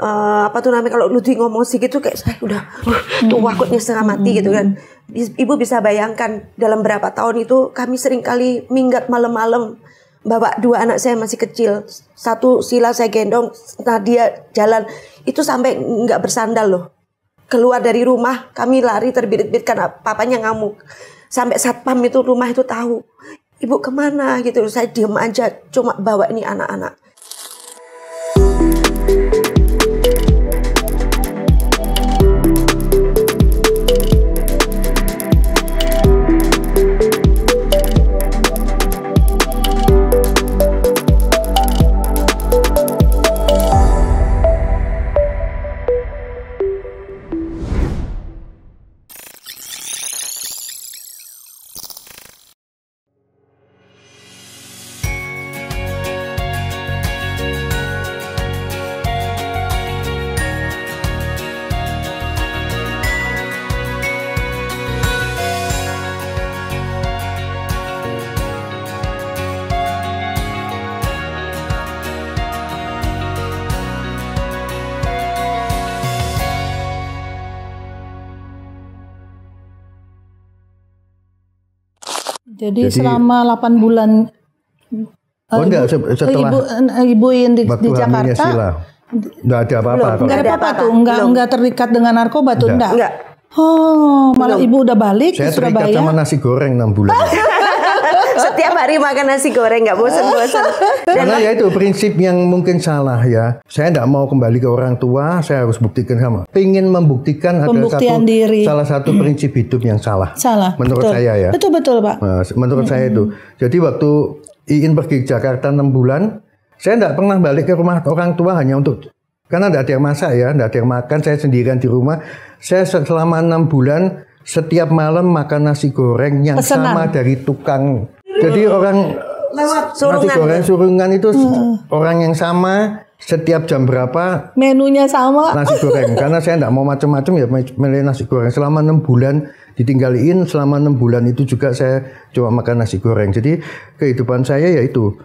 apa tuh namanya, kalau Lutfi ngomong sedikit tuh kayak saya udah takutnya setengah mati gitu kan. Ibu bisa bayangkan dalam berapa tahun itu kami sering kali minggat malam-malam bawa 2 anak saya masih kecil. Satu Sila saya gendong, Nadia jalan itu sampai nggak bersandal loh. Keluar dari rumah kami lari terbirit-birit karena papanya ngamuk. Sampai satpam itu rumah itu tahu. Ibu kemana gitu, saya diem aja cuma bawa ini anak-anak. Jadi selama 8 bulan setelah ibu yang di Jakarta enggak ada apa-apa. Enggak ada apa-apa tuh, enggak terikat dengan narkoba tuh, enggak. Oh, malah ibu udah balik saya ke Surabaya. Saya terikat sama nasi goreng 6 bulan. Setiap hari makan nasi goreng, nggak bosan-bosan. Karena ya itu prinsip yang mungkin salah ya. Saya tidak mau kembali ke orang tua, saya harus buktikan sama. Pengen membuktikan ada salah satu prinsip hidup yang salah. Menurut saya ya. Betul Pak. Nah, menurut saya itu. Jadi waktu Iin pergi ke Jakarta 6 bulan, saya tidak pernah balik ke rumah orang tua hanya untuk, karena tidak ada yang masak ya, tidak ada yang makan, saya sendirian di rumah. Saya selama 6 bulan setiap malam makan nasi goreng yang sama dari tukang. Jadi orang nasi goreng surungan itu orang yang sama, setiap jam berapa menunya sama nasi goreng. Karena saya tidak mau macam-macam ya, milih nasi goreng. Selama 6 bulan ditinggaliin, selama 6 bulan itu juga saya cuma makan nasi goreng. Jadi kehidupan saya yaitu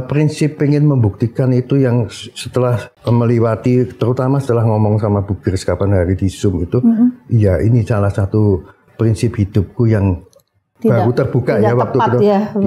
prinsip pengen membuktikan itu yang setelah melewati, terutama setelah ngomong sama Bu Grace kapan hari di Zoom itu, ya ini salah satu prinsip hidupku yang baru terbuka ya waktu itu.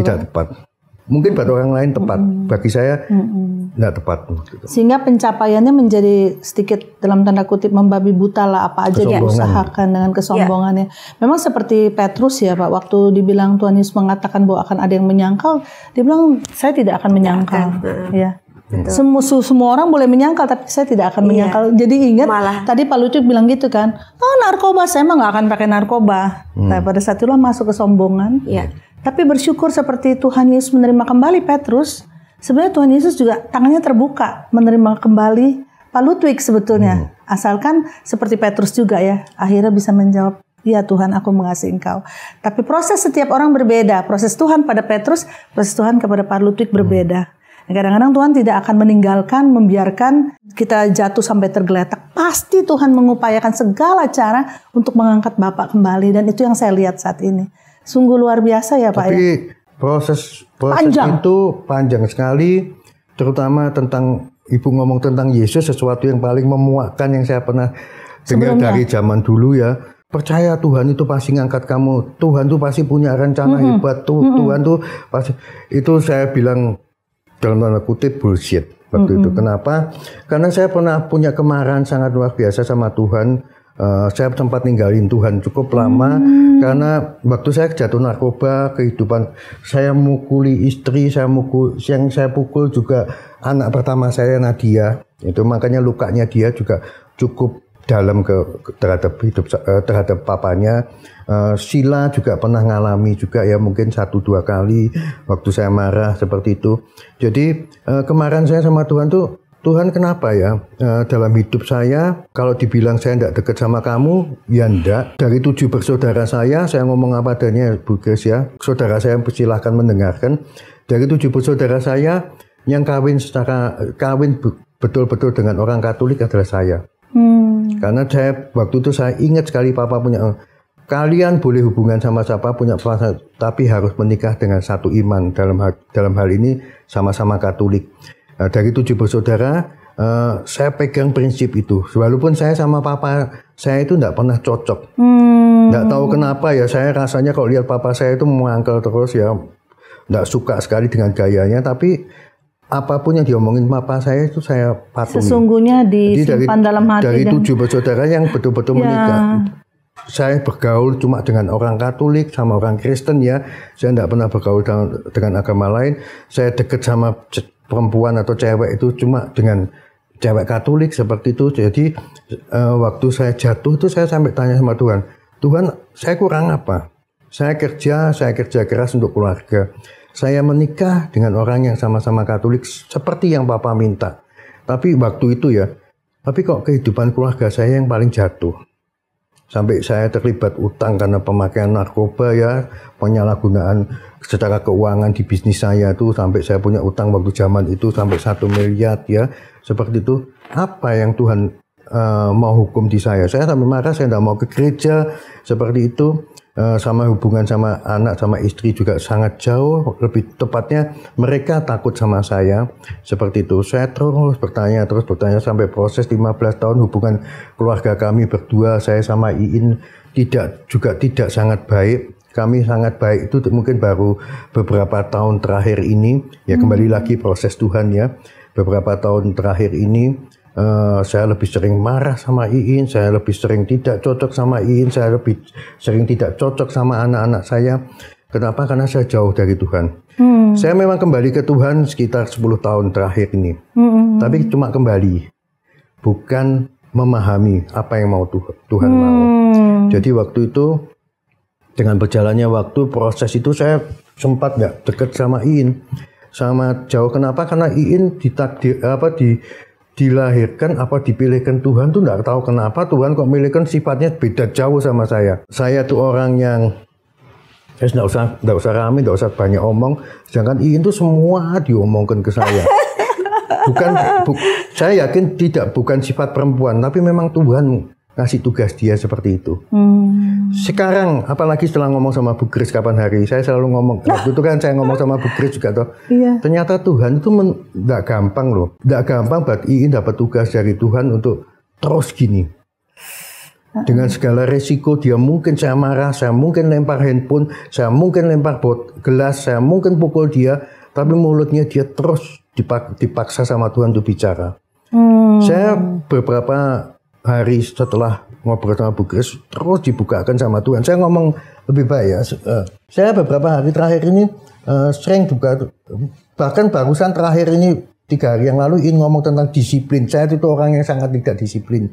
Tidak tepat. Mungkin buat orang lain tepat, bagi saya tidak tepat. Gitu. Sehingga pencapaiannya menjadi sedikit dalam tanda kutip membabi buta lah, apa aja diusahakan dengan kesombongannya. Memang seperti Petrus ya Pak, waktu dibilang Tuhan Yesus mengatakan bahwa akan ada yang menyangkal, dia bilang saya tidak akan menyangkal. Ya. Semua orang boleh menyangkal, tapi saya tidak akan menyangkal. Jadi ingat tadi Pak Lutfi bilang gitu kan, narkoba saya emang nggak akan pakai narkoba. Nah, pada saat itulah masuk kesombongan. Tapi bersyukur seperti Tuhan Yesus menerima kembali Petrus. Sebenarnya Tuhan Yesus juga tangannya terbuka menerima kembali Pak Lutfi sebetulnya. Asalkan seperti Petrus juga ya, akhirnya bisa menjawab, ya Tuhan aku mengasihi Engkau. Tapi proses setiap orang berbeda. Proses Tuhan pada Petrus, proses Tuhan kepada Pak Lutfi berbeda. Kadang-kadang Tuhan tidak akan meninggalkan, membiarkan kita jatuh sampai tergeletak. Pasti Tuhan mengupayakan segala cara untuk mengangkat Bapak kembali. Dan itu yang saya lihat saat ini. Sungguh luar biasa ya Pak. Tapi proses itu panjang sekali. Terutama tentang, Ibu ngomong tentang Yesus, sesuatu yang paling memuakkan yang saya pernah dengar dari zaman dulu ya. Percaya Tuhan itu pasti ngangkat kamu. Tuhan tuh pasti punya rencana hebat. Tuhan tuh pasti. Itu saya bilang dalam tanda kutip bullshit waktu itu. Kenapa? Karena saya pernah punya kemarahan sangat luar biasa sama Tuhan. Saya sempat ninggalin Tuhan cukup lama karena waktu saya jatuh narkoba, kehidupan saya mukuli istri, yang saya pukul juga anak pertama saya Nadia. Itu makanya lukanya dia juga cukup dalam terhadap papanya. Sila juga pernah ngalami juga ya, mungkin 1-2 kali waktu saya marah seperti itu. Jadi kemarahan saya sama Tuhan tuh, Tuhan kenapa ya dalam hidup saya, kalau dibilang saya tidak dekat sama kamu, ya enggak. Dari 7 bersaudara saya ngomong apa adanya Bu Grace ya, saudara saya silahkan mendengarkan. Dari 7 bersaudara saya, yang kawin betul-betul dengan orang Katolik adalah saya. Karena saya waktu itu saya ingat sekali Papa punya, kalian boleh hubungan sama siapa, punya pasangan, tapi harus menikah dengan satu iman. Dalam hal ini sama-sama Katolik. Dari 7 bersaudara, saya pegang prinsip itu. Walaupun saya sama papa saya itu enggak pernah cocok. Enggak tahu kenapa ya, saya rasanya kalau lihat papa saya itu mengangkel terus ya, enggak suka sekali dengan gayanya, tapi apapun yang diomongin papa saya itu saya patuhi. Sesungguhnya disimpan dalam hati. Dari 7 bersaudara yang betul-betul menikah. Saya bergaul cuma dengan orang Katolik sama orang Kristen ya. Saya tidak pernah bergaul dengan agama lain. Saya dekat sama perempuan atau cewek itu cuma dengan cewek Katolik seperti itu. Jadi waktu saya jatuh itu saya sampai tanya sama Tuhan, Tuhan, saya kurang apa? Saya kerja keras untuk keluarga. Saya menikah dengan orang yang sama-sama Katolik seperti yang Papa minta. Tapi waktu itu ya, tapi kok kehidupan keluarga saya yang paling jatuh. Sampai saya terlibat utang karena pemakaian narkoba ya, penyalahgunaan secara keuangan di bisnis saya tuh, sampai saya punya utang waktu zaman itu sampai 1 miliar ya, seperti itu. Apa yang Tuhan mau hukum di saya? Saya sampai marah, saya tidak mau ke gereja seperti itu. Sama hubungan sama anak sama istri juga sangat jauh, lebih tepatnya mereka takut sama saya seperti itu. Saya terus bertanya sampai proses 15 tahun hubungan keluarga kami berdua, saya sama Iin tidak sangat baik. Kami sangat baik itu mungkin baru beberapa tahun terakhir ini ya, kembali lagi proses Tuhan ya. Beberapa tahun terakhir ini saya lebih sering marah sama Iin, saya lebih sering tidak cocok sama Iin, saya lebih sering tidak cocok sama anak-anak saya. Kenapa? Karena saya jauh dari Tuhan. Saya memang kembali ke Tuhan sekitar 10 tahun terakhir ini. Tapi cuma kembali, bukan memahami apa yang mau Tuhan mau. Jadi waktu itu, dengan berjalannya waktu, proses itu saya sempat nggak dekat sama Iin. Sama jauh. Kenapa? Karena Iin dilahirkan apa dipilihkan Tuhan tuh nggak tahu kenapa Tuhan kok milihkan sifatnya beda jauh sama saya. Saya tuh orang yang nggak usah rame, nggak usah banyak omong. Sedangkan Iin tuh semua diomongkan ke saya. Saya yakin bukan sifat perempuan, tapi memang Tuhan ngasih tugas dia seperti itu. Sekarang apalagi setelah ngomong sama Bu Grace kapan hari, saya selalu ngomong, waktu itu kan saya ngomong sama Bu Grace juga toh. Iya. Ternyata Tuhan itu nggak gampang loh, nggak gampang buat Iin dapat tugas dari Tuhan untuk terus gini. Dengan segala resiko dia, mungkin saya marah, saya mungkin lempar handphone, saya mungkin lempar gelas, saya mungkin pukul dia, tapi mulutnya dia terus dipaksa sama Tuhan untuk bicara. Saya beberapa hari setelah ngobrol sama Bu Grace terus dibukakan sama Tuhan. Saya ngomong lebih baik ya. Saya beberapa hari terakhir ini sering buka, bahkan barusan terakhir ini 3 hari yang lalu Iin ngomong tentang disiplin. Saya itu orang yang sangat tidak disiplin.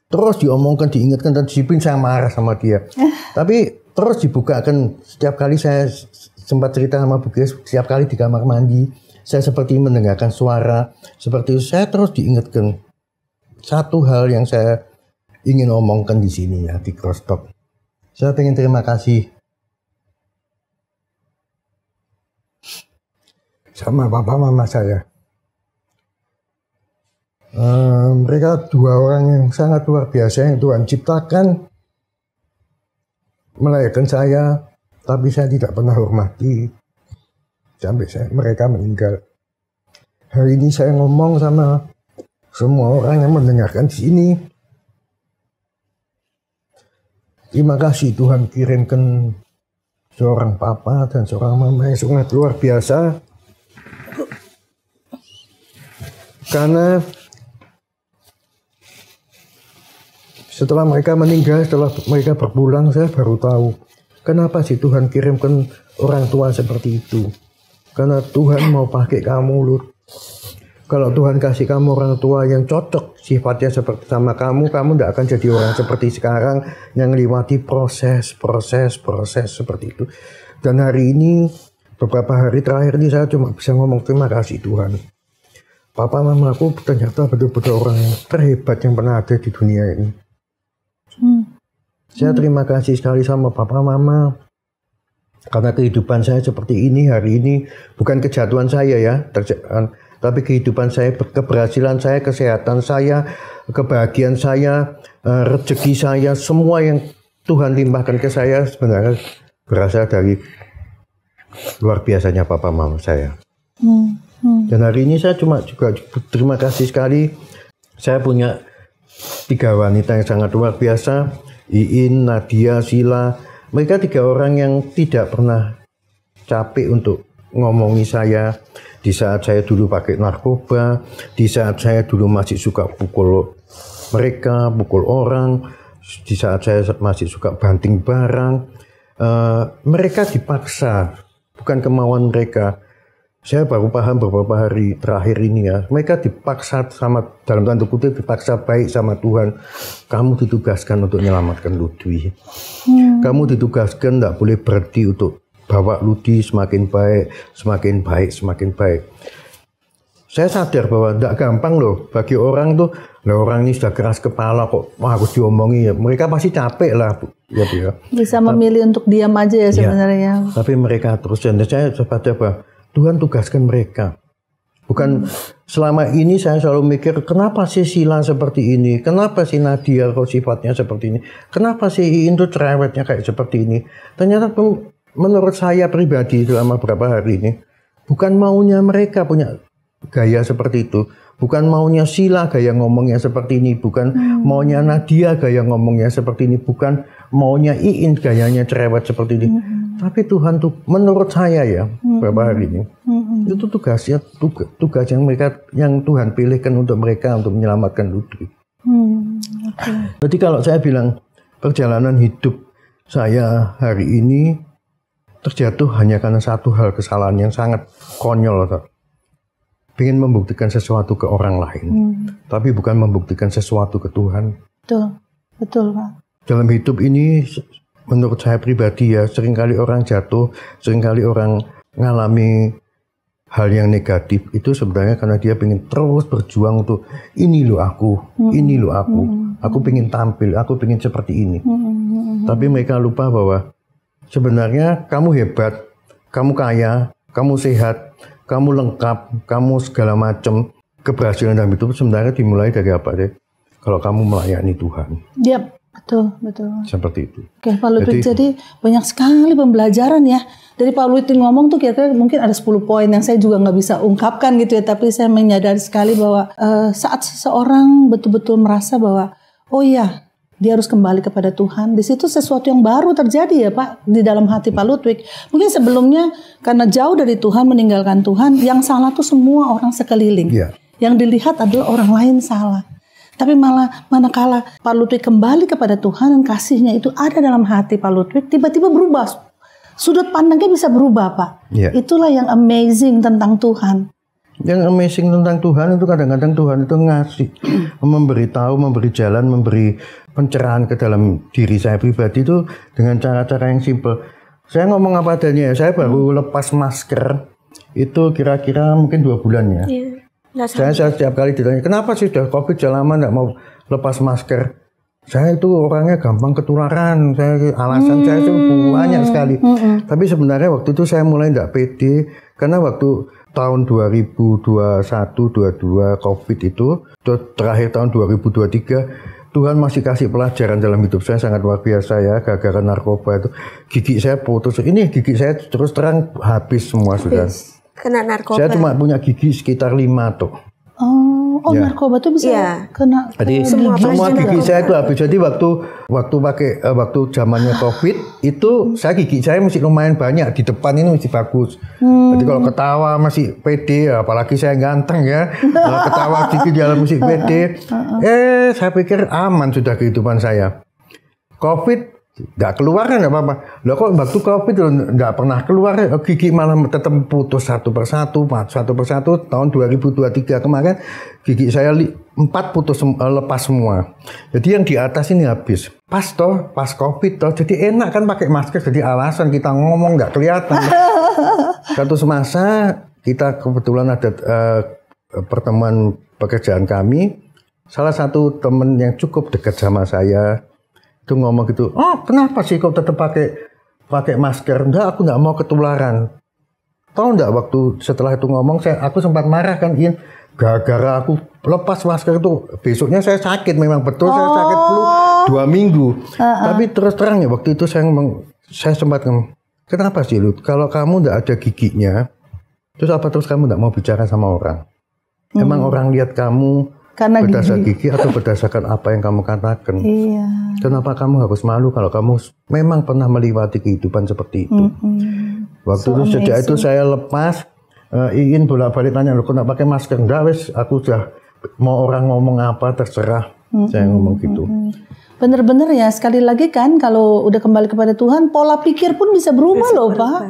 Terus diomongkan, diingatkan tentang disiplin, saya marah sama dia. Tapi terus dibukakan. Setiap kali saya sempat cerita sama Bu Grace, setiap kali di kamar mandi saya seperti mendengarkan suara seperti itu. Saya terus diingatkan. Satu hal yang saya ingin omongkan di sini ya, di Crosstalk. Saya ingin terima kasih sama papa mama saya. Mereka 2 orang yang sangat luar biasa yang Tuhan ciptakan, melahirkan saya, tapi saya tidak pernah hormati sampai mereka meninggal. Hari ini saya ngomong sama semua orang yang mendengarkan di sini. Terima kasih Tuhan kirimkan seorang papa dan seorang mama yang sangat luar biasa. Karena setelah mereka meninggal, setelah mereka berpulang, saya baru tahu kenapa sih Tuhan kirimkan orang tua seperti itu. Karena Tuhan mau pakai kamu, Lut. Kalau Tuhan kasih kamu orang tua yang cocok sifatnya seperti sama kamu tidak akan jadi orang seperti sekarang yang lewati proses seperti itu. Dan hari ini, beberapa hari terakhir ini saya cuma bisa ngomong terima kasih Tuhan. Papa mama aku ternyata betul-betul orang yang terhebat yang pernah ada di dunia ini. Saya terima kasih sekali sama papa mama. Karena kehidupan saya seperti ini hari ini, bukan kejatuhan saya ya, tapi kehidupan saya, keberhasilan saya, kesehatan saya, kebahagiaan saya, rezeki saya, semua yang Tuhan limpahkan ke saya sebenarnya berasal dari luar biasanya papa mama saya. Dan hari ini saya juga terima kasih sekali. Saya punya 3 wanita yang sangat luar biasa, Iin, Nadia, Sila. Mereka 3 orang yang tidak pernah capek untuk ngomongi saya di saat saya dulu pakai narkoba, di saat saya dulu masih suka pukul mereka, pukul orang, di saat saya masih suka banting barang. Mereka dipaksa, bukan kemauan mereka. Saya baru paham beberapa hari terakhir ini ya, mereka dipaksa sama, dalam tanda kutip, dipaksa baik sama Tuhan. Kamu ditugaskan untuk menyelamatkan Lutfi. Kamu ditugaskan tidak boleh berhenti untuk bawa Lutfi semakin baik, semakin baik, semakin baik. Saya sadar bahwa tidak gampang loh bagi orang tuh, orang ini sudah keras kepala kok, harus diomongi ya. Mereka pasti capek lah, ya Bu ya. Bisa memilih untuk diam aja ya sebenarnya. Tapi mereka terus, dan saya sadar bahwa Tuhan tugaskan mereka. Bukan selama ini saya selalu mikir, kenapa sih Sila seperti ini? Kenapa sih Nadia kok sifatnya seperti ini? Kenapa sih Iin tuh cerewetnya kayak seperti ini? Ternyata menurut saya pribadi selama beberapa hari ini, bukan maunya mereka punya gaya seperti itu. Bukan maunya Sila gaya ngomongnya seperti ini. Bukan maunya Nadia gaya ngomongnya seperti ini. Bukan maunya Iin gayanya cerewet seperti ini. Tapi Tuhan tuh menurut saya ya beberapa hari ini itu tugasnya tugas yang Tuhan pilihkan untuk mereka untuk menyelamatkan Lutfi. Jadi kalau saya bilang perjalanan hidup saya hari ini terjatuh hanya karena satu hal kesalahan yang sangat konyol, pengen membuktikan sesuatu ke orang lain, tapi bukan membuktikan sesuatu ke Tuhan. Betul Pak. Dalam hidup ini menurut saya pribadi ya, seringkali orang jatuh, seringkali orang ngalami hal yang negatif itu sebenarnya karena dia pengen terus berjuang untuk ini loh aku, ini loh aku pengen tampil, aku pengen seperti ini. Tapi mereka lupa bahwa sebenarnya kamu hebat, kamu kaya, kamu sehat, kamu lengkap, kamu segala macam. Keberhasilan dalam hidup sebenarnya dimulai dari apa deh? Kalau kamu melayani Tuhan. Yep. Betul. Seperti itu. Oke, Pak Lutfi, jadi banyak sekali pembelajaran ya. Dari Pak Lutfi ngomong tuh kira-kira mungkin ada 10 poin yang saya juga nggak bisa ungkapkan gitu ya. Tapi saya menyadari sekali bahwa saat seseorang betul-betul merasa bahwa, oh iya, dia harus kembali kepada Tuhan. Di situ sesuatu yang baru terjadi ya Pak, di dalam hati Pak Lutfi. Mungkin sebelumnya karena jauh dari Tuhan, meninggalkan Tuhan, yang salah tuh semua orang sekeliling. Yeah. Yang dilihat adalah orang lain salah. Tapi malah manakala Pak Lutfi kembali kepada Tuhan dan kasihnya itu ada dalam hati Pak Lutfi, tiba-tiba berubah. Sudut pandangnya bisa berubah Pak. Yeah. Itulah yang amazing tentang Tuhan. Yang amazing tentang Tuhan itu kadang-kadang Tuhan itu ngasih, memberitahu, memberi jalan, memberi pencerahan ke dalam diri saya pribadi itu dengan cara-cara yang simpel. Saya ngomong apa adanya, saya baru lepas masker itu kira-kira mungkin 2 bulan ya. Yeah. Saya setiap kali ditanya, kenapa sih sudah COVID sudah lama tidak mau lepas masker? Saya itu orangnya gampang ketularan. Alasan saya itu banyak sekali. Tapi sebenarnya waktu itu saya mulai tidak pede. Karena waktu tahun 2021-22 COVID itu, terakhir tahun 2023, Tuhan masih kasih pelajaran dalam hidup saya sangat luar biasa ya. Gara-gara narkoba itu, gigi saya putus. Ini gigi saya terus terang habis semua sudah. Kena narkoba. Saya cuma punya gigi sekitar 5 tuh. Ya. Narkoba tuh bisa kena. Jadi semua gigi saya itu habis. Jadi waktu zamannya COVID itu gigi saya masih lumayan banyak, di depan ini masih bagus. Jadi kalau ketawa masih pede, apalagi saya ganteng ya. Kalau ketawa sedikit di dalam masih pede. Saya pikir aman sudah kehidupan saya. COVID nggak keluar kan nggak apa-apa. Lah kok waktu COVID nggak pernah keluar, gigi malah tetap putus satu persatu tahun 2023 kemarin gigi saya 4 putus lepas semua. Jadi yang di atas ini habis. Pas COVID jadi enak kan pakai masker, jadi alasan kita ngomong nggak kelihatan. Satu semasa kita kebetulan ada pertemuan pekerjaan kami, salah satu teman yang cukup dekat sama saya itu ngomong gitu, kenapa sih kau tetap pakai masker? Enggak, aku nggak mau ketularan. Tahu nggak waktu setelah itu ngomong, aku sempat marah kan, Iin, gara-gara aku lepas masker itu besoknya saya sakit, memang betul saya sakit flu 2 minggu. Tapi terus terang ya waktu itu saya sempat ngomong, kenapa sih Lut? Kalau kamu nggak ada giginya, Terus apa terus kamu nggak mau bicara sama orang? Emang orang lihat kamu karena berdasarkan gigi atau berdasarkan apa yang kamu katakan? Iya. Kenapa kamu harus malu kalau kamu memang pernah melewati kehidupan seperti itu? Waktu itu sejak itu saya lepas, Iin bolak-balik tanya, lo kok pakai masker? Enggak wes, aku sudah mau orang ngomong apa terserah. Saya ngomong gitu. Bener-bener ya, sekali lagi kan kalau udah kembali kepada Tuhan, pola pikir pun bisa berubah loh Pak.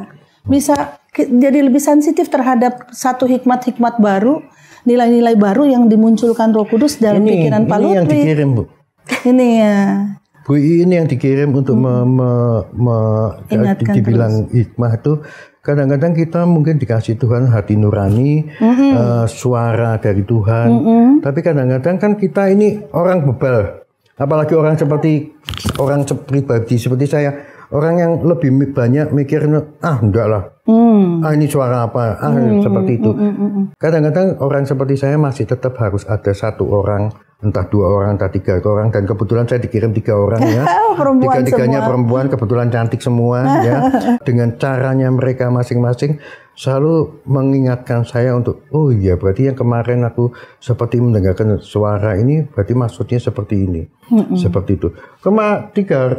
Bisa jadi lebih sensitif terhadap satu hikmat-hikmat baru, nilai-nilai baru yang dimunculkan Roh Kudus dalam pikiran Pak Lutfi. Ini yang dikirim Bu. Ini ya. Bu, ini yang dikirim untuk dibilang hikmah itu. Kadang-kadang kita mungkin dikasih Tuhan hati nurani, suara dari Tuhan. Tapi kadang-kadang kan kita ini orang bebal. Apalagi orang pribadi seperti saya. Orang yang lebih banyak mikirnya, enggak lah. Ini suara apa? Seperti itu. Kadang-kadang orang seperti saya masih tetap harus ada satu orang, entah 2 orang, entah 3 orang. Dan kebetulan saya dikirim 3 orang ya. Tiga-tiganya perempuan, kebetulan cantik semua ya. Dengan caranya mereka masing-masing selalu mengingatkan saya untuk, oh iya berarti yang kemarin aku seperti mendengarkan suara ini, berarti maksudnya seperti ini. Seperti itu. 2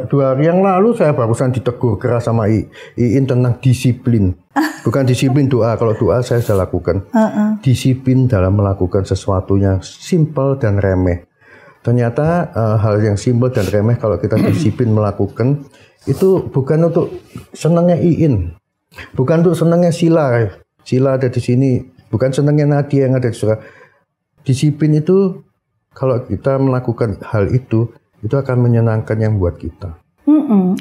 hari yang lalu saya barusan ditegur keras sama Iin tentang disiplin. Bukan disiplin doa, kalau doa saya sudah lakukan. Disiplin dalam melakukan sesuatu yang simpel dan remeh. Ternyata hal yang simpel dan remeh kalau kita disiplin melakukan, itu bukan untuk senangnya Iin. Bukan untuk senangnya Sila. Sila ada di sini. Bukan senangnya Nadia yang ada di surga. Disiplin itu, kalau kita melakukan hal itu akan menyenangkan yang buat kita.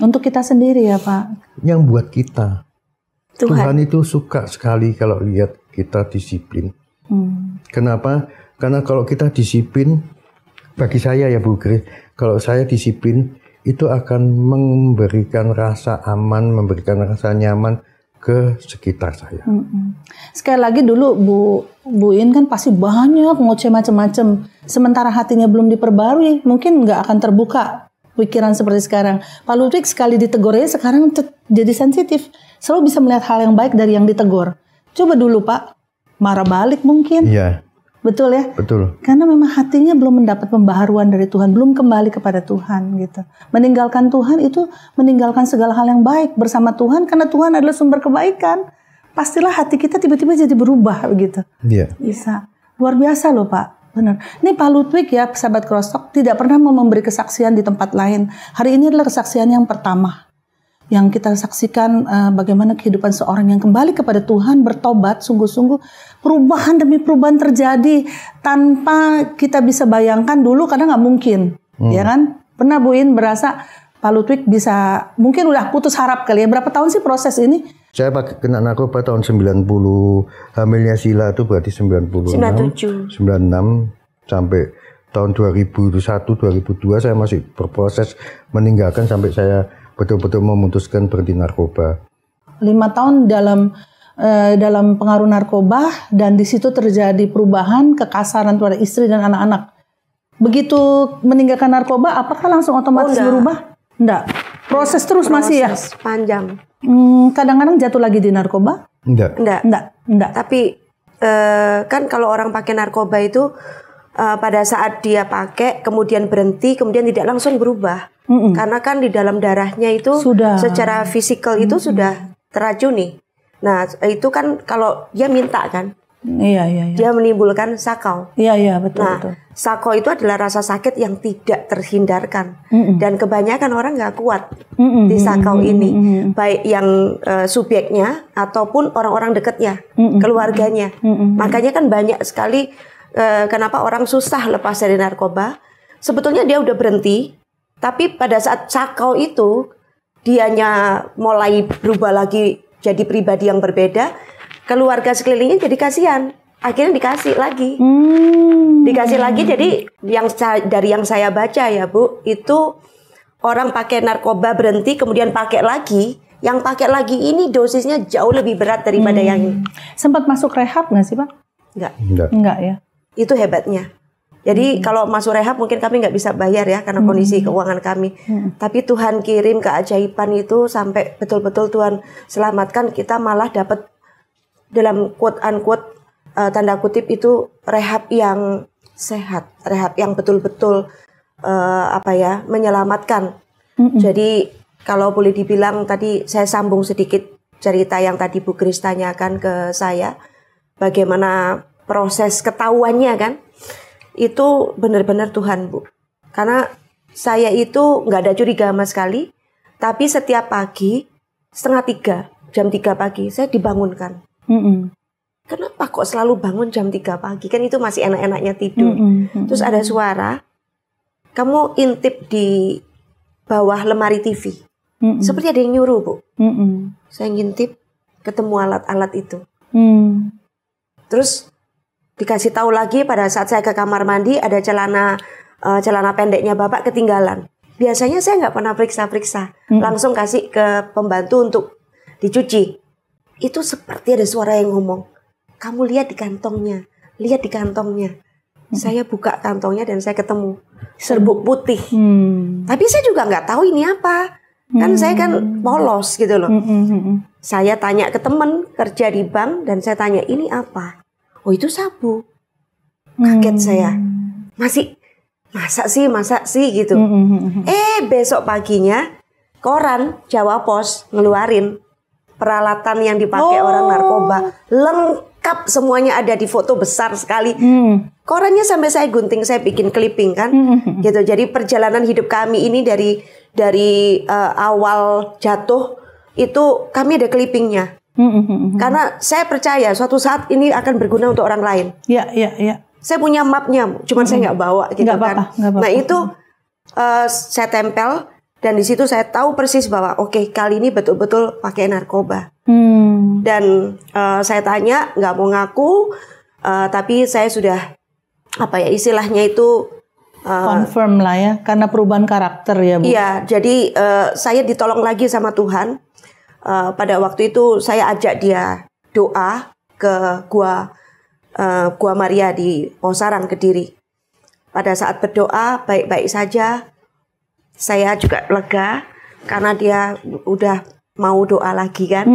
Untuk kita sendiri ya Pak? Yang buat kita. Tuhan itu suka sekali kalau lihat kita disiplin. Kenapa? Karena kalau kita disiplin, bagi saya ya Bu Grace, kalau saya disiplin, itu akan memberikan rasa aman, memberikan rasa nyaman ke sekitar saya. Sekali lagi dulu Bu In kan pasti banyak ngoceh macam-macam. Sementara hatinya belum diperbarui, mungkin nggak akan terbuka pikiran seperti sekarang. Pak Lutfi sekali ditegurnya sekarang jadi sensitif. Selalu bisa melihat hal yang baik dari yang ditegur. Coba dulu Pak, marah balik mungkin. Iya. Betul ya? Betul. Karena memang hatinya belum mendapat pembaharuan dari Tuhan, belum kembali kepada Tuhan gitu. Meninggalkan Tuhan itu meninggalkan segala hal yang baik bersama Tuhan, karena Tuhan adalah sumber kebaikan. Pastilah hati kita tiba-tiba jadi berubah begitu. Iya. Bisa. Luar biasa loh Pak. Benar. Ini Pak Lutfi ya, sahabat Crosstalk, tidak pernah mau memberi kesaksian di tempat lain. Hari ini adalah kesaksian yang pertama. Yang kita saksikan bagaimana kehidupan seorang yang kembali kepada Tuhan, bertobat sungguh-sungguh, perubahan demi perubahan terjadi tanpa kita bisa bayangkan dulu, karena nggak mungkin, ya kan? Pernah Bu In berasa Pak Lutfi bisa, mungkin udah putus harap kali ya. Berapa tahun sih proses ini? Saya kena narkoba tahun 90, hamilnya Sila itu berarti 96 sampai tahun 2001, 2002 saya masih berproses meninggalkan sampai saya betul-betul memutuskan berhenti narkoba. 5 tahun dalam pengaruh narkoba, dan di situ terjadi perubahan, kekasaran pada istri dan anak-anak. Begitu meninggalkan narkoba, apakah langsung otomatis berubah? Enggak. Proses terus masih ya? Panjang. Kadang-kadang jatuh lagi di narkoba? Enggak. Tapi kan kalau orang pakai narkoba itu pada saat dia pakai, kemudian berhenti, kemudian tidak langsung berubah. Karena kan di dalam darahnya itu secara fisikal itu sudah teracuni. Nah itu kan kalau dia minta kan, dia menimbulkan sakau. Betul. Sakau itu adalah rasa sakit yang tidak terhindarkan, dan kebanyakan orang nggak kuat di sakau ini, baik yang subjeknya ataupun orang-orang dekatnya, keluarganya. Makanya kan banyak sekali kenapa orang susah lepas dari narkoba. Sebetulnya dia udah berhenti, tapi pada saat sakau itu dianya mulai berubah lagi jadi pribadi yang berbeda, keluarga sekelilingnya jadi kasihan, akhirnya dikasih lagi. Dikasih lagi. Jadi dari yang saya baca ya Bu, itu orang pakai narkoba berhenti kemudian pakai lagi, yang pakai lagi ini dosisnya jauh lebih berat daripada yang ini. Sempat masuk rehab nggak sih Pak? Enggak ya. Itu hebatnya. Jadi kalau masuk rehab mungkin kami nggak bisa bayar ya, karena kondisi keuangan kami. Tapi Tuhan kirim keajaiban itu sampai betul-betul Tuhan selamatkan, kita malah dapat dalam quote unquote tanda kutip itu rehab yang sehat, rehab yang betul-betul menyelamatkan. Jadi kalau boleh dibilang tadi saya sambung sedikit cerita yang tadi Bu Kris tanyakan ke saya, bagaimana proses ketahuannya kan, itu benar-benar Tuhan Bu. Karena saya itu nggak ada curiga sama sekali, tapi setiap pagi 2:30, jam 3 pagi saya dibangunkan. Kenapa kok selalu bangun jam 3 pagi? Kan itu masih enak-enaknya tidur. Terus ada suara, kamu intip di bawah lemari TV. Seperti ada yang nyuruh Bu. Saya ngintip, ketemu alat-alat itu. Terus dikasih tahu lagi pada saat saya ke kamar mandi ada celana pendeknya Bapak ketinggalan. Biasanya saya nggak pernah periksa-periksa, langsung kasih ke pembantu untuk dicuci. Itu seperti ada suara yang ngomong, kamu lihat di kantongnya, lihat di kantongnya. Saya buka kantongnya dan saya ketemu serbuk putih. Tapi saya juga nggak tahu ini apa. Kan saya kan polos gitu loh. Saya tanya ke teman kerja di bank dan saya tanya ini apa? Oh itu sabu. Kaget saya. Masa sih gitu. Besok paginya koran Jawa Pos ngeluarin peralatan yang dipakai orang narkoba. Lengkap semuanya ada di foto besar sekali. Korannya sampai saya gunting, saya bikin clipping kan. Gitu. Jadi perjalanan hidup kami ini dari awal jatuh itu kami ada clippingnya. Karena saya percaya suatu saat ini akan berguna untuk orang lain. Iya. Saya punya mapnya, cuman saya nggak bawa gitu nggak kan. Apa-apa. Nah itu saya tempel dan di situ saya tahu persis bahwa oke, kali ini betul-betul pakai narkoba. Dan saya tanya, nggak mau ngaku, tapi saya sudah istilahnya itu confirm lah ya, karena perubahan karakter ya Bu. Iya, jadi saya ditolong lagi sama Tuhan. Pada waktu itu saya ajak dia doa ke Gua Maria di Pausarang Kediri. Pada saat berdoa baik-baik saja, saya juga lega karena dia udah mau doa lagi kan,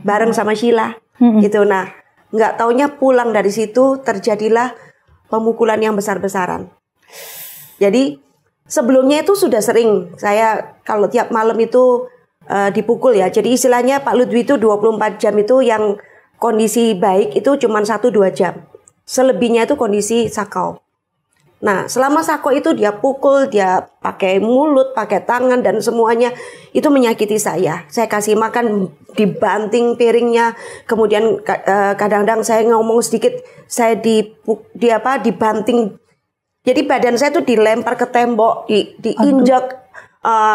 bareng sama Sheila, gitu. Nah, nggak taunya pulang dari situ terjadilah pemukulan yang besar-besaran. Jadi sebelumnya itu sudah sering saya kalau tiap malam itu dipukul ya. Jadi istilahnya Pak Lutfi itu 24 jam itu yang kondisi baik itu cuma 1-2 jam. Selebihnya itu kondisi sakau. Nah, selama sakau itu dia pukul, dia pakai mulut, pakai tangan dan semuanya itu menyakiti saya. Saya kasih makan dibanting piringnya, kemudian kadang-kadang saya ngomong sedikit, saya dibanting. Jadi badan saya tuh dilempar ke tembok, diinjak,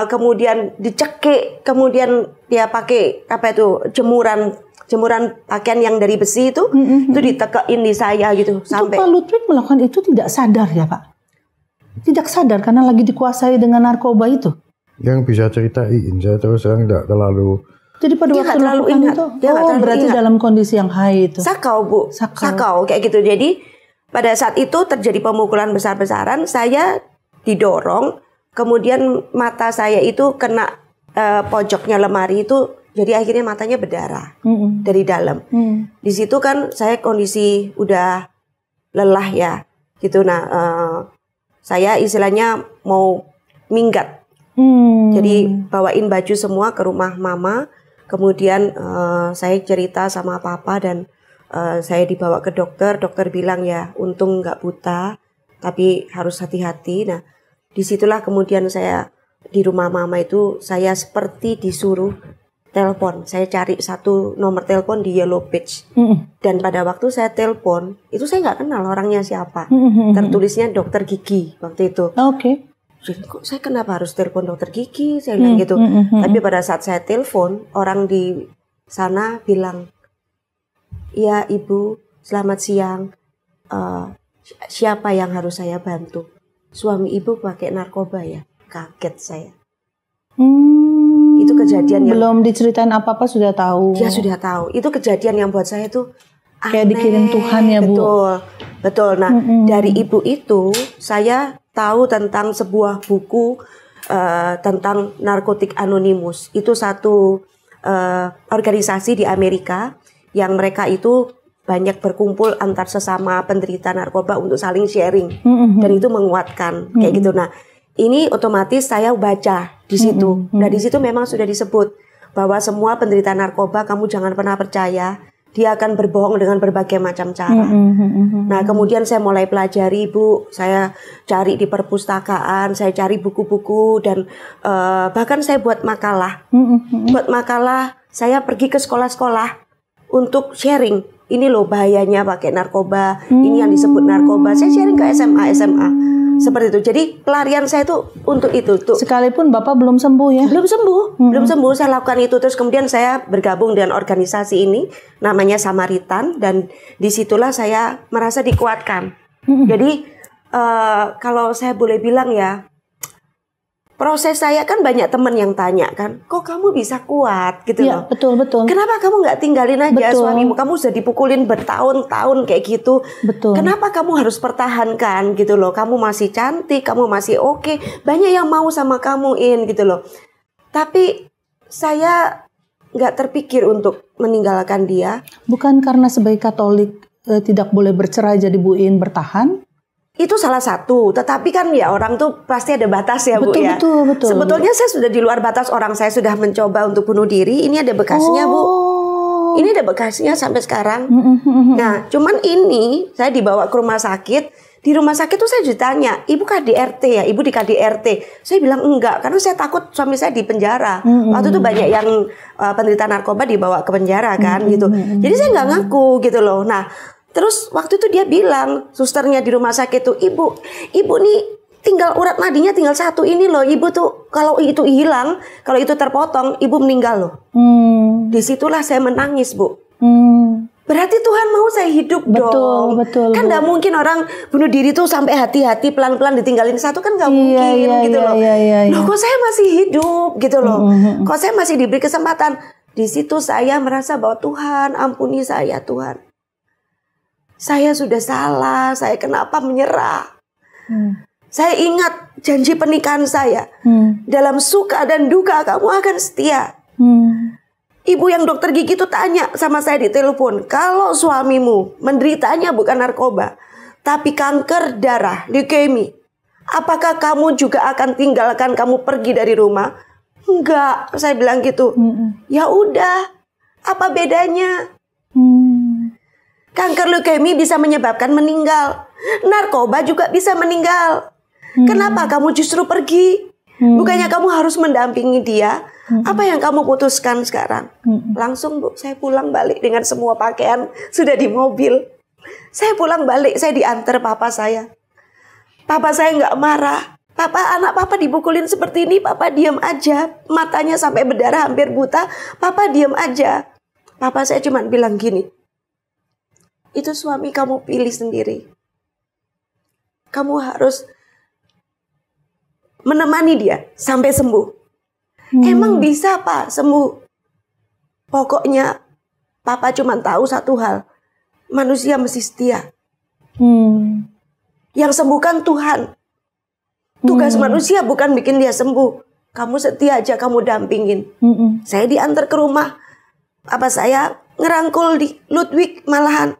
kemudian dicekik, kemudian dia pakai jemuran pakaian yang dari besi itu ditekein di saya gitu. Sampai Pak Ludwig melakukan itu tidak sadar ya Pak? Tidak sadar karena lagi dikuasai dengan narkoba itu? Yang bisa ceritain, saya terus terang tidak terlalu. Jadi pada waktu melakukan itu, berarti dalam kondisi yang high itu? Sakau Bu, sakau kayak gitu. Jadi pada saat itu terjadi pemukulan besar-besaran, saya didorong, kemudian mata saya itu kena pojoknya lemari itu. Jadi akhirnya matanya berdarah dari dalam. Di situ kan saya kondisi udah lelah ya, gitu. Nah, saya istilahnya mau minggat. Jadi bawain baju semua ke rumah mama. Kemudian saya cerita sama papa dan saya dibawa ke dokter. Dokter bilang ya, untung nggak buta, tapi harus hati-hati. Nah, disitulah kemudian saya di rumah mama itu saya seperti disuruh telepon. Saya cari satu nomor telepon di Yellow Page. Dan pada waktu saya telepon, itu saya nggak kenal orangnya siapa. Tertulisnya dokter gigi waktu itu. Oke. Jadi kok saya kenapa harus telepon dokter gigi? Saya bilang gitu. Tapi pada saat saya telepon, orang di sana bilang, "Iya Ibu, selamat siang. Siapa yang harus saya bantu? Suami Ibu pakai narkoba ya?" Kaget saya. Itu kejadian yang belum diceritain apa-apa sudah tahu. Dia sudah tahu. Itu kejadian yang buat saya tuh aneh. Kayak dikirim Tuhan ya Bu. Betul. Nah, dari ibu itu saya tahu tentang sebuah buku tentang Narkotik Anonymous. Itu satu organisasi di Amerika yang mereka itu banyak berkumpul antar sesama penderita narkoba untuk saling sharing dan itu menguatkan kayak gitu. Nah, ini otomatis saya baca di situ. Nah, di situ memang sudah disebut bahwa semua penderita narkoba kamu jangan pernah percaya, dia akan berbohong dengan berbagai macam cara. Nah, kemudian saya mulai pelajari, Bu. Saya cari di perpustakaan, saya cari buku-buku dan bahkan saya buat makalah. Buat makalah, saya pergi ke sekolah-sekolah untuk sharing. Ini loh bahayanya pakai narkoba, ini yang disebut narkoba. Saya sharing ke SMA. Seperti itu. Jadi pelarian saya itu untuk itu tuh. Sekalipun Bapak belum sembuh ya? Belum sembuh. Saya lakukan itu terus kemudian saya bergabung dengan organisasi ini namanya Samaritan dan disitulah saya merasa dikuatkan. Jadi kalau saya boleh bilang ya, proses saya kan banyak teman yang tanya kan, kok kamu bisa kuat gitu ya, loh. Betul. Kenapa kamu nggak tinggalin aja suamimu? Kamu sudah dipukulin bertahun-tahun kayak gitu. Betul. Kenapa kamu harus pertahankan gitu loh? Kamu masih cantik, kamu masih oke. Banyak yang mau sama kamu gitu loh. Tapi saya nggak terpikir untuk meninggalkan dia. Bukan karena sebagai Katolik tidak boleh bercerai jadi Bu In bertahan? Itu salah satu, tetapi kan ya orang tuh pasti ada batas ya, Bu ya. Betul. Sebetulnya saya sudah di luar batas, orang saya sudah mencoba untuk bunuh diri. Ini ada bekasnya, Bu. Ini ada bekasnya sampai sekarang. Nah, cuman ini saya dibawa ke rumah sakit. Di rumah sakit tuh saya ditanya, Ibu KDRT ya? Ibu di KDRT? Saya bilang enggak, karena saya takut suami saya di penjara. Waktu itu banyak yang penderita narkoba dibawa ke penjara kan gitu. Jadi saya nggak ngaku gitu loh. Nah, terus waktu itu dia bilang, susternya di rumah sakit tuh, ibu nih tinggal urat nadinya tinggal satu ini loh. Ibu tuh kalau itu hilang, kalau itu terpotong, ibu meninggal loh. Disitulah saya menangis, Bu. Berarti Tuhan mau saya hidup dong. Betul. Kan nggak mungkin orang bunuh diri tuh sampai hati-hati pelan-pelan ditinggalin satu kan nggak mungkin gitu loh. Loh kok saya masih hidup gitu loh. Kok saya masih diberi kesempatan. Di situ saya merasa bahwa Tuhan ampuni saya Tuhan. Saya sudah salah, saya kenapa menyerah? Saya ingat janji pernikahan saya. Dalam suka dan duka kamu akan setia. Ibu yang dokter gigi itu tanya sama saya di telepon, kalau suamimu menderitanya bukan narkoba, tapi kanker darah, leukemia, apakah kamu juga akan tinggalkan kamu pergi dari rumah? Enggak, saya bilang gitu. Ya udah, apa bedanya? Kanker leukemia bisa menyebabkan meninggal. Narkoba juga bisa meninggal. Kenapa kamu justru pergi? Bukannya kamu harus mendampingi dia? Apa yang kamu putuskan sekarang? Langsung Bu, saya pulang balik dengan semua pakaian sudah di mobil. Saya pulang balik, saya diantar papa saya. Papa saya nggak marah. Papa, anak papa dipukulin seperti ini, papa diam aja. Matanya sampai berdarah hampir buta, papa diam aja. Papa saya cuma bilang gini, itu suami kamu pilih sendiri. Kamu harus menemani dia sampai sembuh. Emang bisa Pak sembuh? Pokoknya Papa cuma tahu satu hal. Manusia mesti setia. Yang sembuhkan Tuhan. Tugas manusia bukan bikin dia sembuh. Kamu setia aja, kamu dampingin. Saya diantar ke rumah. Papa saya ngerangkul di Ludwig malahan.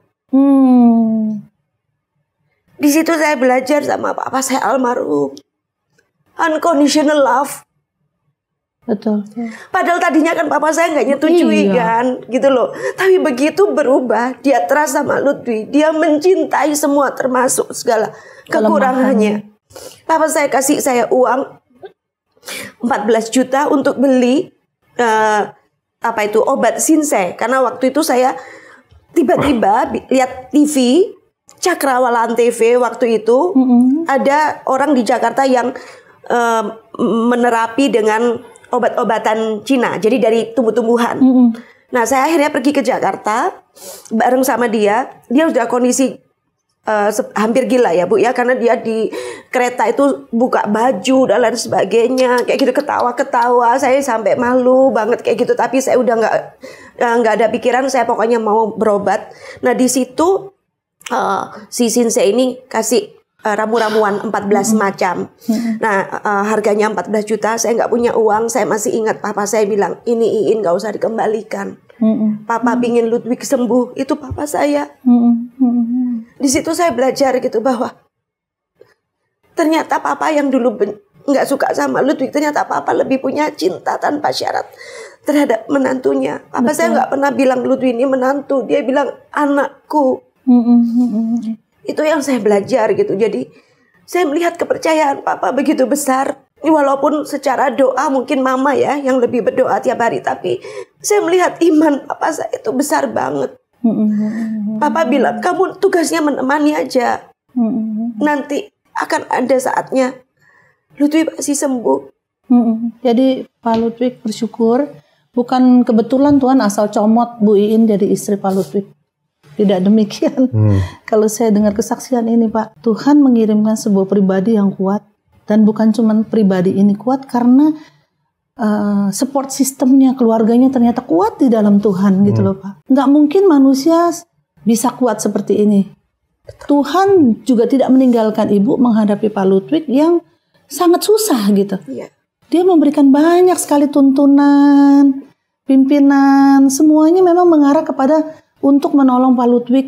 Di situ saya belajar sama papa saya almarhum. Unconditional love. Betul. Padahal tadinya kan papa saya nggak nyetujui kan, gitu loh. Tapi begitu berubah, dia trust sama Ludwig. Dia mencintai semua termasuk segala kekurangannya. Papa saya kasih saya uang 14 juta untuk beli obat Sinsay. Karena waktu itu saya tiba-tiba lihat TV, Cakrawala TV waktu itu, ada orang di Jakarta yang menerapi dengan obat-obatan Cina, jadi dari tumbuh-tumbuhan. Nah, saya akhirnya pergi ke Jakarta bareng sama dia. Dia udah kondisi hampir gila ya Bu ya, karena dia di kereta itu buka baju dan lain sebagainya, kayak gitu, ketawa-ketawa. Saya sampai malu banget kayak gitu, tapi saya udah nggak ada pikiran, saya pokoknya mau berobat. Nah di situ si Sinsay ini kasih ramu-ramuan 14 macam. Nah, harganya 14 juta. Saya nggak punya uang. Saya masih ingat papa saya bilang, ini Iin nggak usah dikembalikan. Papa pingin Ludwig sembuh. Itu papa saya. Di situ saya belajar gitu bahwa ternyata papa yang dulu nggak suka sama Ludwig, ternyata papa lebih punya cinta tanpa syarat terhadap menantunya. Papa saya nggak pernah bilang Ludwig ini menantu. Dia bilang anakku. Itu yang saya belajar gitu. Jadi saya melihat kepercayaan papa begitu besar. Walaupun secara doa mungkin mama ya yang lebih berdoa tiap hari, tapi saya melihat iman papa saya itu besar banget. Papa bilang kamu tugasnya menemani aja. Nanti akan ada saatnya Ludwig pasti sembuh. Jadi Pak Ludwig bersyukur. Bukan kebetulan Tuhan asal comot Bu Iin jadi istri Pak Ludwig. Tidak demikian. Kalau saya dengar kesaksian ini Pak, Tuhan mengirimkan sebuah pribadi yang kuat. Dan bukan cuma pribadi ini kuat karena support sistemnya, keluarganya ternyata kuat di dalam Tuhan gitu loh Pak. Nggak mungkin manusia bisa kuat seperti ini. Tuhan juga tidak meninggalkan ibu menghadapi Pak Ludwig yang sangat susah gitu. Dia memberikan banyak sekali tuntunan, pimpinan, semuanya memang mengarah kepada untuk menolong Pak Ludwig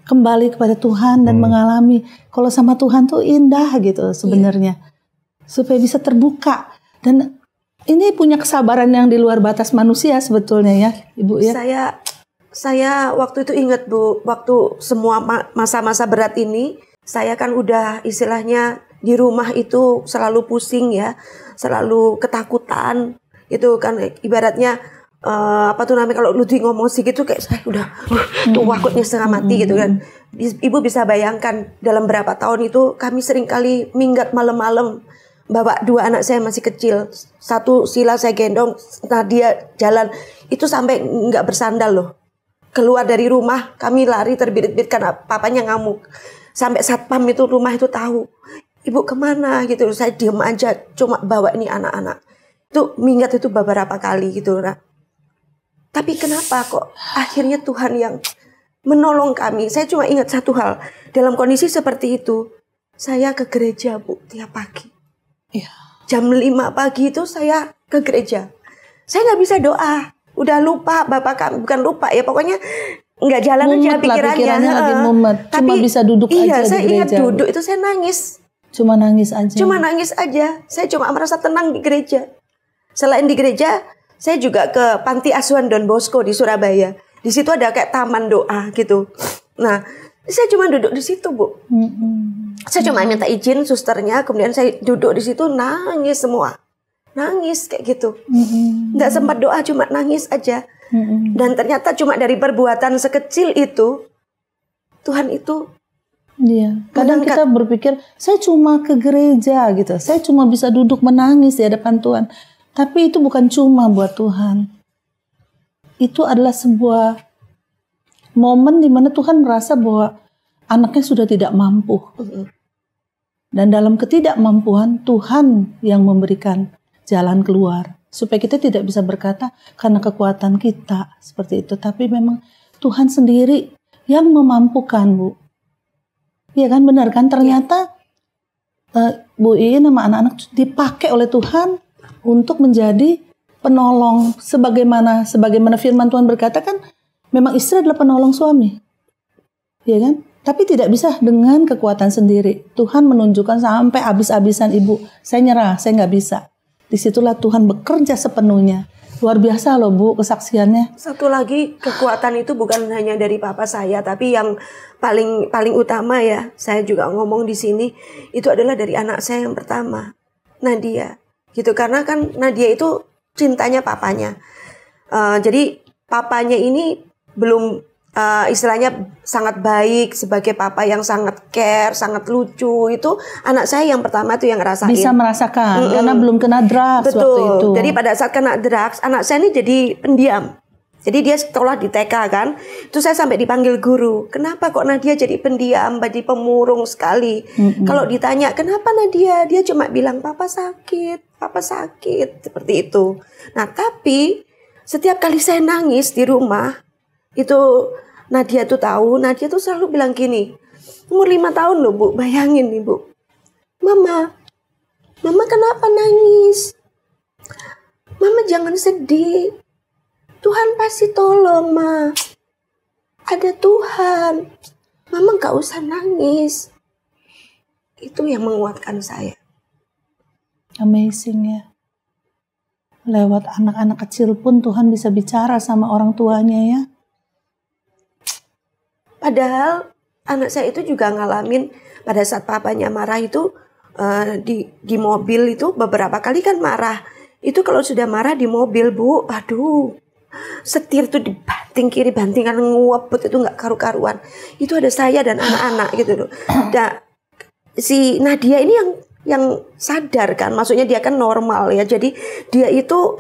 kembali kepada Tuhan dan mengalami kalau sama Tuhan tuh indah gitu sebenarnya. Supaya bisa terbuka. Dan ini punya kesabaran yang di luar batas manusia sebetulnya ya Ibu ya. Saya waktu itu ingat Bu, waktu semua masa-masa berat ini, saya kan udah istilahnya di rumah itu selalu pusing ya, selalu ketakutan. Itu kan ibaratnya apa tuh namanya kalau Ludwig ngomong sih gitu kayak saya udah takutnya setengah mati gitu kan. Ibu bisa bayangkan dalam berapa tahun itu kami sering kali minggat malam-malam bawa 2 anak saya masih kecil. Satu Sila saya gendong, Nadia jalan itu sampai nggak bersandal loh. Keluar dari rumah kami lari terbirit-birit karena papanya ngamuk. Sampai satpam itu rumah itu tahu. Ibu kemana gitu. Saya diem aja cuma bawa ini anak-anak. Itu minggat itu beberapa kali gitu. Nah, tapi kenapa kok akhirnya Tuhan yang menolong kami? Saya cuma ingat satu hal. Dalam kondisi seperti itu, saya ke gereja Bu tiap pagi. Jam 5 pagi itu saya ke gereja. Saya nggak bisa doa. Udah lupa Bapak kami, bukan lupa ya. Pokoknya nggak jalan aja pikirannya. Lagi mumet. Cuma bisa duduk aja di gereja. Iya, saya ingat duduk itu saya nangis. Cuma nangis aja. Saya cuma merasa tenang di gereja. Selain di gereja, saya juga ke Panti Asuhan Don Bosco di Surabaya. Di situ ada kayak taman doa gitu. Nah, saya cuma duduk di situ, Bu. Saya cuma minta izin susternya, kemudian saya duduk di situ nangis semua. Nangis kayak gitu. Nggak sempat doa, cuma nangis aja. Dan ternyata cuma dari perbuatan sekecil itu, Tuhan itu kadang kita berpikir, saya cuma ke gereja gitu. Saya cuma bisa duduk menangis di hadapan Tuhan. Tapi itu bukan cuma buat Tuhan. Itu adalah sebuah momen di mana Tuhan merasa bahwa anaknya sudah tidak mampu. Dan dalam ketidakmampuan, Tuhan yang memberikan jalan keluar. Supaya kita tidak bisa berkata karena kekuatan kita seperti itu. Tapi memang Tuhan sendiri yang memampukan, Bu. Iya kan, benar kan? Ternyata Bu Iin sama anak-anak dipakai oleh Tuhan untuk menjadi penolong. Sebagaimana firman Tuhan berkata kan, memang istri adalah penolong suami. Iya kan? Tapi tidak bisa dengan kekuatan sendiri. Tuhan menunjukkan sampai habis-habisan ibu. Saya nyerah, saya nggak bisa. Disitulah Tuhan bekerja sepenuhnya. Luar biasa loh Bu kesaksiannya. Satu lagi, kekuatan itu bukan hanya dari papa saya, tapi yang paling utama ya, saya juga ngomong di sini, itu adalah dari anak saya yang pertama, Nadia. Gitu, karena kan Nadia itu cintanya papanya. Jadi papanya ini belum istilahnya sangat baik sebagai papa yang sangat care, sangat lucu. Itu anak saya yang pertama tuh yang ngerasain. Bisa merasakan karena belum kena drugs. Betul. Waktu itu. Jadi pada saat kena drugs, anak saya ini jadi pendiam. Jadi dia sekolah di TK kan. Itu saya sampai dipanggil guru. Kenapa kok Nadia jadi pendiam, jadi pemurung sekali. Kalau ditanya, kenapa Nadia? Dia cuma bilang, papa sakit, seperti itu. Nah, tapi setiap kali saya nangis di rumah, itu Nadia tuh tahu, Nadia tuh selalu bilang gini, Umur 5 tahun loh Bu, bayangin nih Bu. Mama kenapa nangis? Mama jangan sedih. Tuhan pasti tolong, Ma. Ada Tuhan. Mama gak usah nangis. Itu yang menguatkan saya. Amazing ya. Lewat anak-anak kecil pun Tuhan bisa bicara sama orang tuanya ya. Padahal anak saya itu juga ngalamin pada saat papanya marah itu di mobil itu beberapa kali kan marah. Itu kalau sudah marah di mobil Bu, aduh, setir tuh dibanting kiri banting kan nguaput itu nggak karu-karuan. Itu ada saya dan anak-anak gitu loh. Dan si Nadia ini yang sadar kan, maksudnya dia kan normal ya. Jadi dia itu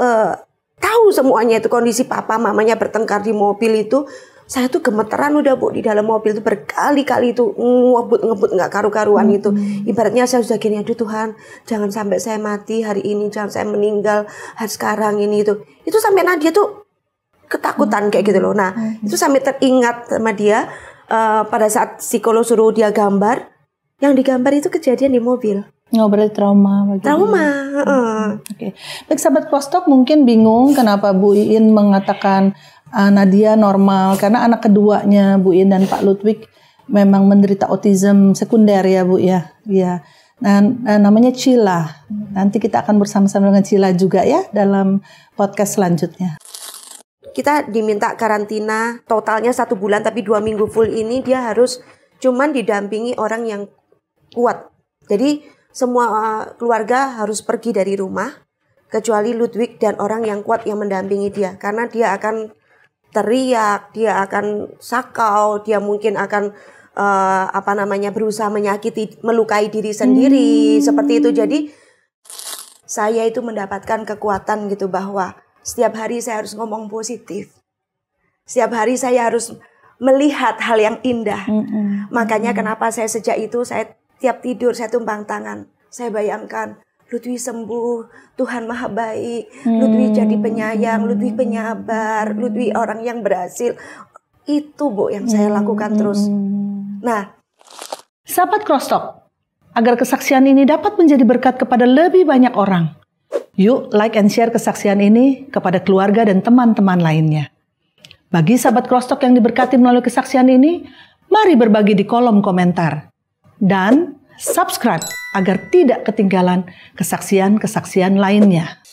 tahu semuanya itu kondisi papa mamanya bertengkar di mobil itu. Saya tuh gemeteran udah Bu di dalam mobil itu berkali-kali itu ngebut nggak karu-karuan itu. Ibaratnya saya sudah gini, aduh Tuhan, jangan sampai saya mati hari ini, jangan saya meninggal hari sekarang ini itu. Itu sampai Nadia tuh ketakutan kayak gitu loh. Nah, itu sampai teringat sama dia pada saat psikolog suruh dia gambar, yang digambar itu kejadian di mobil. Berarti trauma. Oke. Baik sahabat Crosstalk, mungkin bingung kenapa Bu Iin mengatakan Nadia normal, karena anak keduanya Bu Iin dan Pak Ludwig memang menderita autism sekunder ya Bu ya. Ya. Nah, namanya Cila. Nanti kita akan bersama-sama dengan Cila juga ya dalam podcast selanjutnya. Kita diminta karantina totalnya 1 bulan, tapi 2 minggu full ini dia harus cuman didampingi orang yang kuat. Jadi semua keluarga harus pergi dari rumah kecuali Ludwig dan orang yang kuat yang mendampingi dia, karena dia akan teriak, dia akan sakau, dia mungkin akan berusaha menyakiti, melukai diri sendiri seperti itu. Jadi saya itu mendapatkan kekuatan gitu bahwa setiap hari saya harus ngomong positif. Setiap hari saya harus melihat hal yang indah. Makanya kenapa saya sejak itu saya tiap tidur saya tumpang tangan. Saya bayangkan Ludwig sembuh, Tuhan Maha Baik, Ludwig jadi penyayang, Ludwig penyabar, Ludwig orang yang berhasil. Itu Bu yang saya lakukan terus. Nah, sahabat Crosstalk, agar kesaksian ini dapat menjadi berkat kepada lebih banyak orang, yuk like and share kesaksian ini kepada keluarga dan teman-teman lainnya. Bagi sahabat Crosstalk yang diberkati melalui kesaksian ini, mari berbagi di kolom komentar. Dan subscribe agar tidak ketinggalan kesaksian-kesaksian lainnya.